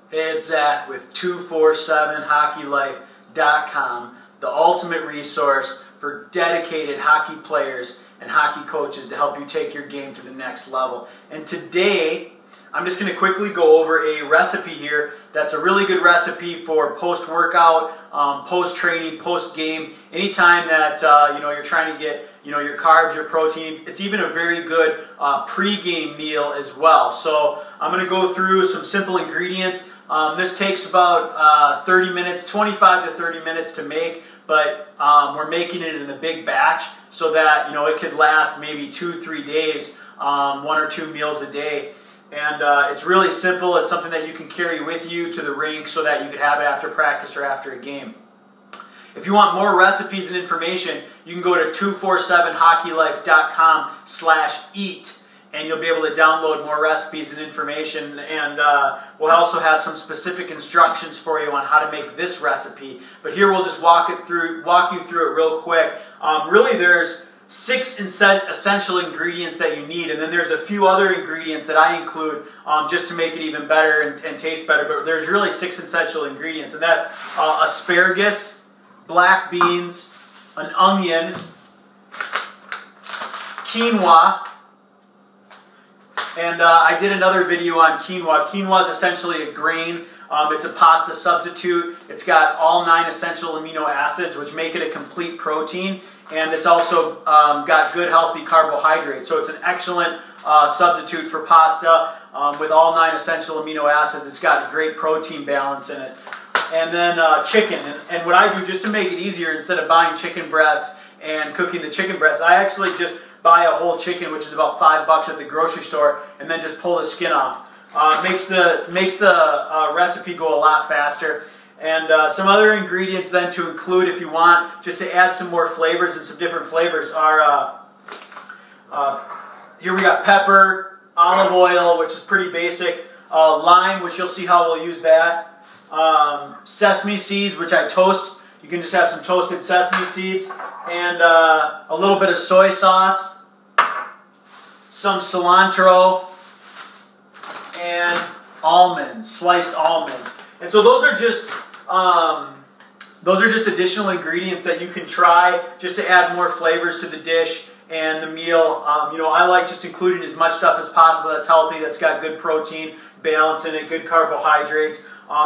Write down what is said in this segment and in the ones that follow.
Hey, it's Zach with 247hockeylife.com, the ultimate resource for dedicated hockey players and hockey coaches to help you take your game to the next level. And today, I'm just going to quickly go over a recipe here that's a really good recipe for post-workout, post-training, post-game, anytime that you're trying to get your carbs, your protein. It's even a very good pre-game meal as well. So I'm going to go through some simple ingredients. This takes about 30 minutes, 25 to 30 minutes to make, but we're making it in a big batch so that it could last maybe 2-3 days, 1 or 2 meals a day. And it's really simple. It's something that you can carry with you to the rink so that you could have it after practice or after a game. If you want more recipes and information, you can go to 247hockeylife.com/eat, and you'll be able to download more recipes and information. And we'll also have some specific instructions for you on how to make this recipe. But here we'll just walk you through it real quick. Really, there's 6 essential ingredients that you need, and then there's a few other ingredients that I include just to make it even better and taste better. But there's really 6 essential ingredients, and that's asparagus, black beans, an onion, quinoa, and I did another video on quinoa. Quinoa is essentially a grain. It's a pasta substitute. It's got all 9 essential amino acids, which make it a complete protein, and it's also got good healthy carbohydrates. So it's an excellent substitute for pasta with all 9 essential amino acids. It's got great protein balance in it. And then chicken. And what I do, just to make it easier, instead of buying chicken breasts and cooking the chicken breasts, I actually just buy a whole chicken, which is about $5 at the grocery store, and then just pull the skin off. Makes the recipe go a lot faster. And some other ingredients then to include if you want, just to add some more flavors and some different flavors are, here we got pepper, olive oil, which is pretty basic, lime, which you'll see how we'll use that, sesame seeds, which I toast. You can just have some toasted sesame seeds, and a little bit of soy sauce, some cilantro, and almonds, sliced almonds. And so those are just additional ingredients that you can try just to add more flavors to the dish and the meal. I like just including as much stuff as possible that's healthy, that's got good protein balance in it, good carbohydrates.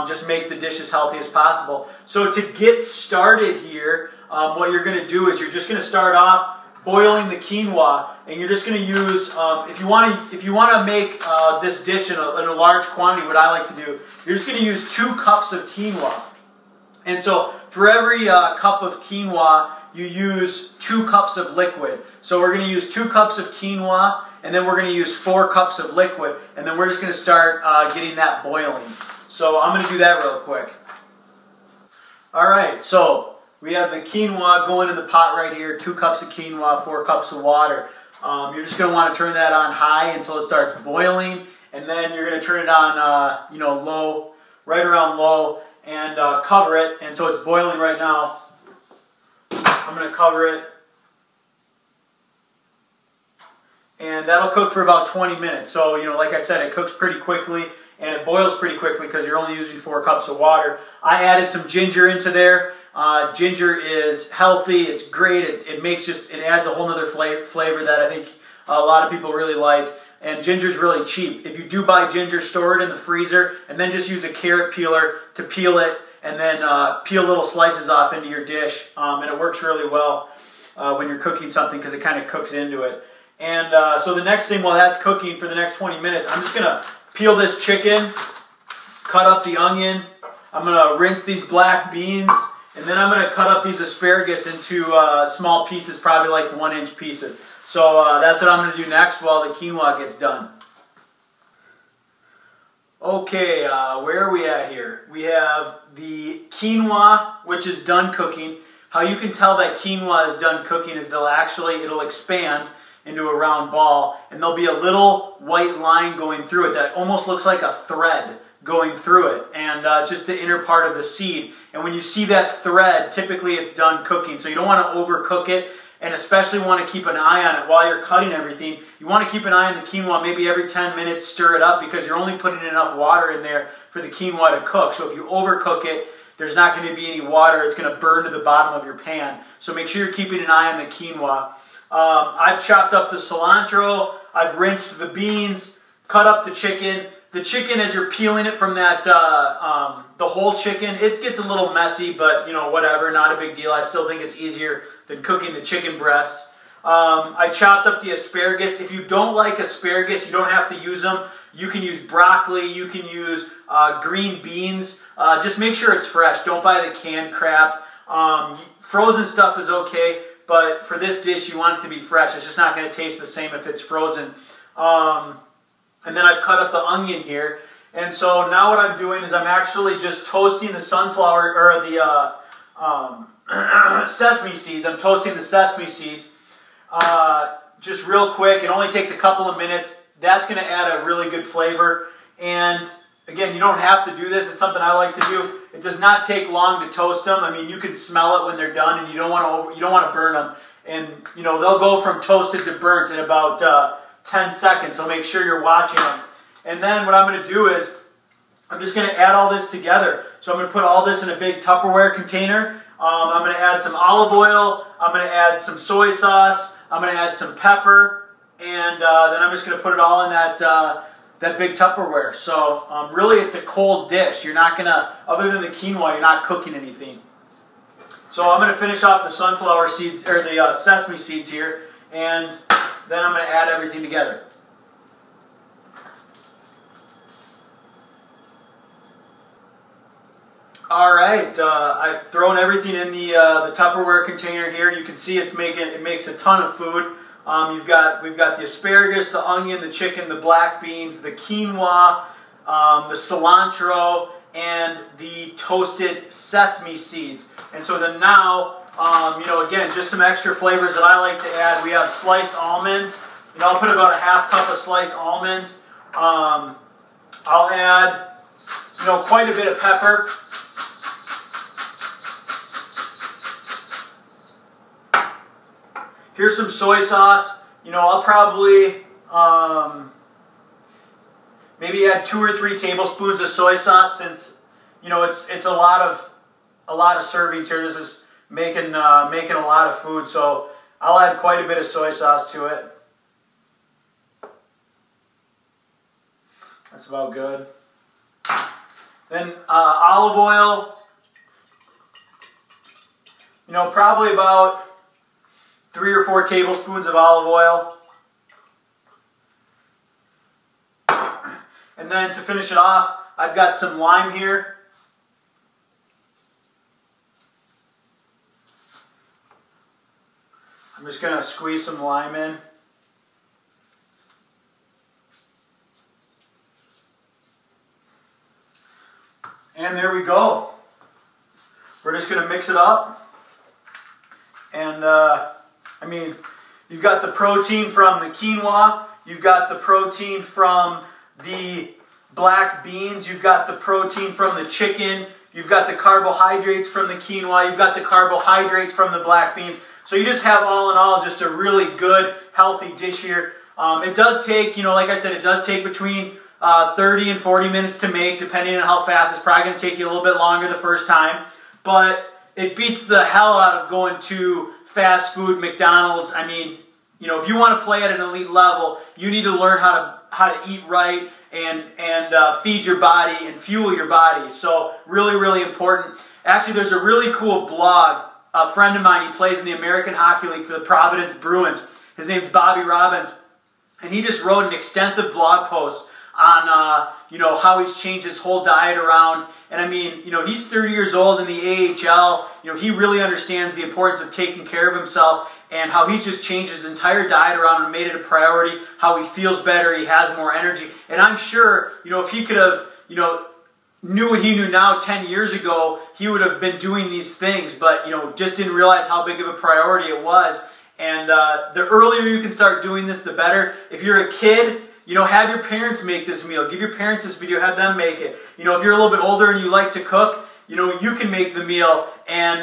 Just make the dish as healthy as possible. So to get started here, what you're going to do is you're just going to start off boiling the quinoa, and you're just going to use, if you want to make this dish in a large quantity, what I like to do, you're just going to use 2 cups of quinoa. And so for every cup of quinoa, you use 2 cups of liquid. So we're going to use 2 cups of quinoa, and then we're going to use 4 cups of liquid, and then we're just going to start getting that boiling. So I'm going to do that real quick. Alright, so we have the quinoa going in the pot right here, 2 cups of quinoa, 4 cups of water. You're just going to want to turn that on high until it starts boiling, and then you're going to turn it on low, right around low, and cover it. And so it's boiling right now. I'm going to cover it, and that'll cook for about 20 minutes. So, like I said, it cooks pretty quickly, and it boils pretty quickly because you're only using 4 cups of water. I added some ginger into there. Ginger is healthy. It's great. It adds a whole other flavor that I think a lot of people really like. And ginger's really cheap. If you do buy ginger, store it in the freezer, and then just use a carrot peeler to peel it, and then peel little slices off into your dish. And it works really well when you're cooking something because it kind of cooks into it. And so the next thing while that's cooking for the next 20 minutes, I'm just going to peel this chicken, cut up the onion, I'm going to rinse these black beans, and then I'm going to cut up these asparagus into small pieces, probably like 1-inch pieces. So that's what I'm going to do next while the quinoa gets done. Okay, where are we at here? We have the quinoa, which is done cooking. How you can tell that quinoa is done cooking is it'll expand into a round ball, and there'll be a little white line going through it that almost looks like a thread going through it, and it's just the inner part of the seed. And when you see that thread, typically it's done cooking, so you don't want to overcook it, and especially want to keep an eye on it while you're cutting everything. You want to keep an eye on the quinoa, maybe every 10 minutes stir it up, because you're only putting enough water in there for the quinoa to cook. So if you overcook it, there's not going to be any water. It's going to burn to the bottom of your pan. So make sure you're keeping an eye on the quinoa. I've chopped up the cilantro. I've rinsed the beans, cut up the chicken. The chicken, as you're peeling it from that, the whole chicken, it gets a little messy, but you know, whatever, not a big deal. I still think it's easier than cooking the chicken breasts. I chopped up the asparagus. If you don't like asparagus, you don't have to use them. You can use broccoli, you can use green beans. Just make sure it's fresh. Don't buy the canned crap. Frozen stuff is okay, but for this dish, you want it to be fresh. It's just not going to taste the same if it's frozen. And then I've cut up the onion here. And so now what I'm doing is I'm actually just toasting the sunflower, or the sesame seeds. I'm toasting the sesame seeds just real quick. It only takes a couple of minutes. That's going to add a really good flavor. And again, you don't have to do this. It's something I like to do. It does not take long to toast them. I mean, you can smell it when they're done, and you don't want to burn them. And you know, they'll go from toasted to burnt in about 10 seconds, so make sure you're watching them. And then what I'm going to do is I'm just going to add all this together. So I'm going to put all this in a big Tupperware container. I'm going to add some olive oil. I'm going to add some soy sauce. I'm going to add some pepper. And then I'm just going to put it all in that big Tupperware. So really it's a cold dish. You're not going to, other than the quinoa, you're not cooking anything. So I'm going to finish off the sunflower seeds, or the sesame seeds here. And then I'm going to add everything together. All right, I've thrown everything in the Tupperware container here. You can see it makes a ton of food. We've got the asparagus, the onion, the chicken, the black beans, the quinoa, the cilantro, and the toasted sesame seeds. And so then now, you know, again, just some extra flavors that I like to add. We have sliced almonds. You know, I'll put about a half cup of sliced almonds. I'll add, you know, quite a bit of pepper. Here's some soy sauce. You know, I'll probably maybe add 2 or 3 tablespoons of soy sauce, since you know it's a lot of servings here. This is making a lot of food, so I'll add quite a bit of soy sauce to it. That's about good. Then olive oil. You know, probably about 3 or 4 tablespoons of olive oil. And then to finish it off, I've got some lime here. I'm just going to squeeze some lime in. And there we go. We're just going to mix it up. And I mean, you've got the protein from the quinoa, you've got the protein from the black beans, you've got the protein from the chicken, you've got the carbohydrates from the quinoa, you've got the carbohydrates from the black beans. So you just have, all in all, just a really good, healthy dish here. It does take, you know, like I said, it does take between 30 and 40 minutes to make, depending on how fast. It's probably going to take you a little bit longer the first time, but it beats the hell out of going to fast food, McDonald's. I mean, you know, if you want to play at an elite level, you need to learn how to eat right and feed your body and fuel your body. So really, really important. Actually, there's a really cool blog. A friend of mine, he plays in the American Hockey League for the Providence Bruins. His name's Bobby Robbins, and he just wrote an extensive blog post on you know, how he's changed his whole diet around. And I mean, you know, he's 30 years old in the AHL. You know, he really understands the importance of taking care of himself, and how he's just changed his entire diet around and made it a priority, how he feels better, he has more energy. And I'm sure, you know, if he could have, you know, knew what he knew now 10 years ago, he would have been doing these things, but, you know, just didn't realize how big of a priority it was. And the earlier you can start doing this, the better. If you're a kid, you know, have your parents make this meal. Give your parents this video, have them make it. You know, if you're a little bit older and you like to cook, you know, you can make the meal and,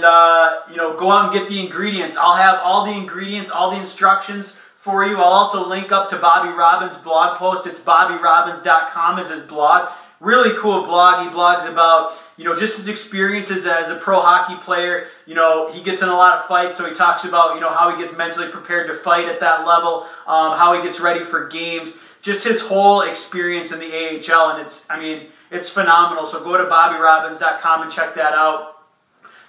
you know, go out and get the ingredients. I'll have all the ingredients, all the instructions for you. I'll also link up to Bobby Robbins' blog post. It's bobbyrobbins.com is his blog. Really cool blog. He blogs about, just his experiences as a pro hockey player. He gets in a lot of fights, so he talks about, how he gets mentally prepared to fight at that level, how he gets ready for games, just his whole experience in the AHL, and it's phenomenal. So go to BobbyRobbins.com and check that out.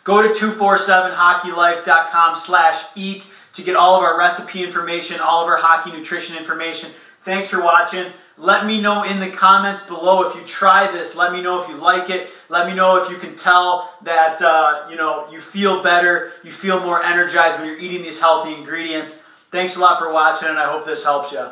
Go to 247hockeylife.com/eat to get all of our recipe information, all of our hockey nutrition information. Thanks for watching. Let me know in the comments below if you try this. Let me know if you like it. Let me know if you can tell that you feel better, you feel more energized when you're eating these healthy ingredients. Thanks a lot for watching, and I hope this helps you.